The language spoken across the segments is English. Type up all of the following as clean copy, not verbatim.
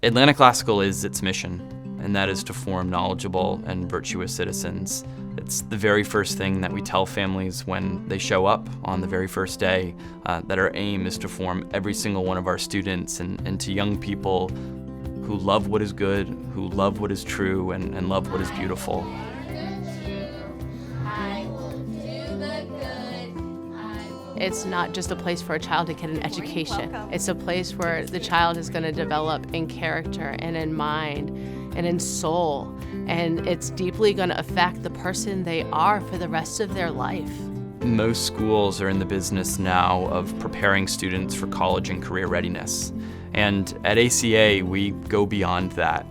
Atlanta Classical is its mission, and that is to form knowledgeable and virtuous citizens. It's the very first thing that we tell families when they show up on the very first day, that our aim is to form every single one of our students into young people who love what is good, who love what is true, and love what is beautiful. It's not just a place for a child to get an education. It's a place where the child is going to develop in character and in mind and in soul. And it's deeply going to affect the person they are for the rest of their life. Most schools are in the business now of preparing students for college and career readiness. And at ACA, we go beyond that.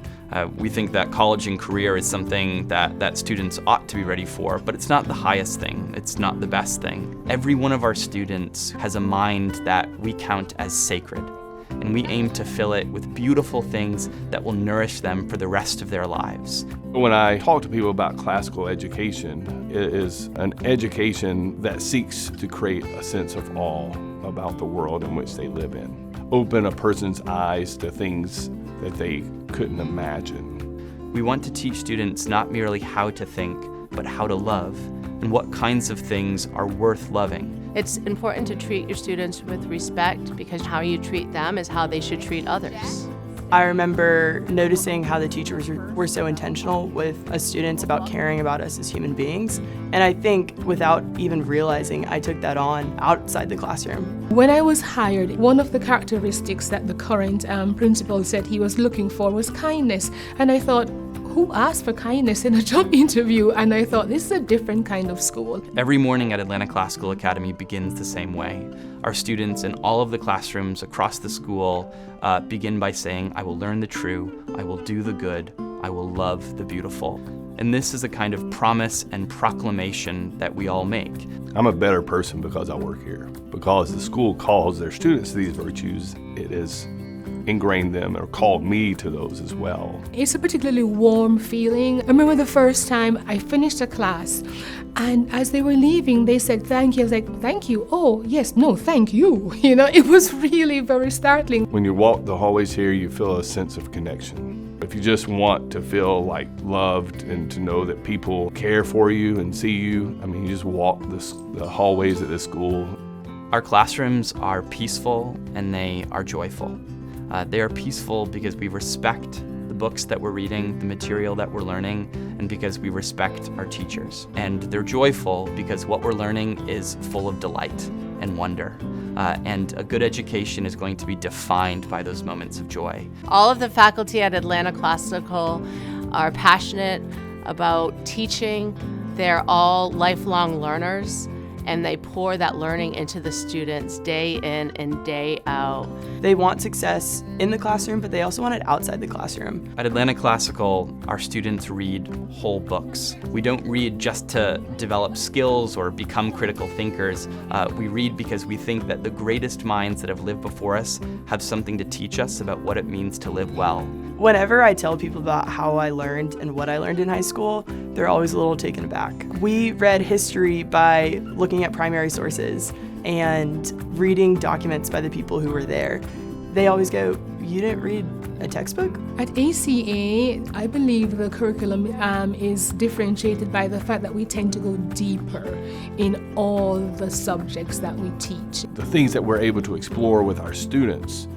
We think that college and career is something that students ought to be ready for, but it's not the highest thing. It's not the best thing. Every one of our students has a mind that we count as sacred, and we aim to fill it with beautiful things that will nourish them for the rest of their lives. When I talk to people about classical education, it is an education that seeks to create a sense of awe about the world in which they live in. Open a person's eyes to things that they couldn't imagine. We want to teach students not merely how to think, but how to love, and what kinds of things are worth loving. It's important to treat your students with respect because how you treat them is how they should treat others. I remember noticing how the teachers were so intentional with us students about caring about us as human beings. And I think without even realizing, I took that on outside the classroom. When I was hired, one of the characteristics that the current principal said he was looking for was kindness. And I thought, who asked for kindness in a job interview? And I thought, this is a different kind of school. Every morning at Atlanta Classical Academy begins the same way. Our students in all of the classrooms across the school begin by saying, I will learn the true, I will do the good, I will love the beautiful. And this is a kind of promise and proclamation that we all make. I'm a better person because I work here. Because the school calls their students to these virtues, it is ingrained them or called me to those as well. It's a particularly warm feeling. I remember the first time I finished a class, and as they were leaving, they said, thank you. I was like, thank you? Oh, yes, no, thank you. You know, it was really very startling. When you walk the hallways here, you feel a sense of connection. If you just want to feel like loved and to know that people care for you and see you, I mean, you just walk the hallways at this school. Our classrooms are peaceful and they are joyful. They are peaceful because we respect the books that we're reading, the material that we're learning, and because we respect our teachers. And they're joyful because what we're learning is full of delight and wonder. And a good education is going to be defined by those moments of joy. All of the faculty at Atlanta Classical are passionate about teaching. They're all lifelong learners, and they pour that learning into the students day in and day out. They want success in the classroom, but they also want it outside the classroom. At Atlanta Classical, our students read whole books. We don't read just to develop skills or become critical thinkers. We read because we think that the greatest minds that have lived before us have something to teach us about what it means to live well. Whenever I tell people about how I learned and what I learned in high school, they're always a little taken aback. We read history by looking at primary sources and reading documents by the people who were there. They always go, you didn't read a textbook? At ACA, I believe the curriculum is differentiated by the fact that we tend to go deeper in all the subjects that we teach. The things that we're able to explore with our students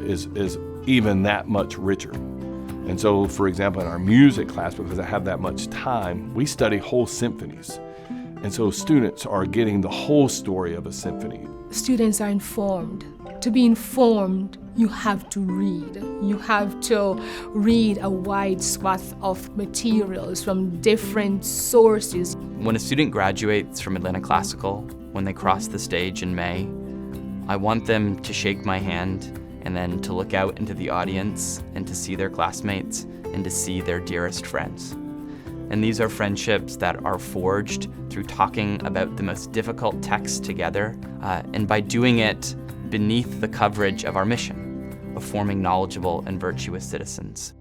is even that much richer. And so, for example, in our music class, because I have that much time, we study whole symphonies. And so students are getting the whole story of a symphony. Students are informed. To be informed, you have to read. You have to read a wide swath of materials from different sources. When a student graduates from Atlanta Classical, when they cross the stage in May, I want them to shake my hand and then to look out into the audience and to see their classmates and to see their dearest friends. And these are friendships that are forged through talking about the most difficult texts together, and by doing it beneath the coverage of our mission of forming knowledgeable and virtuous citizens.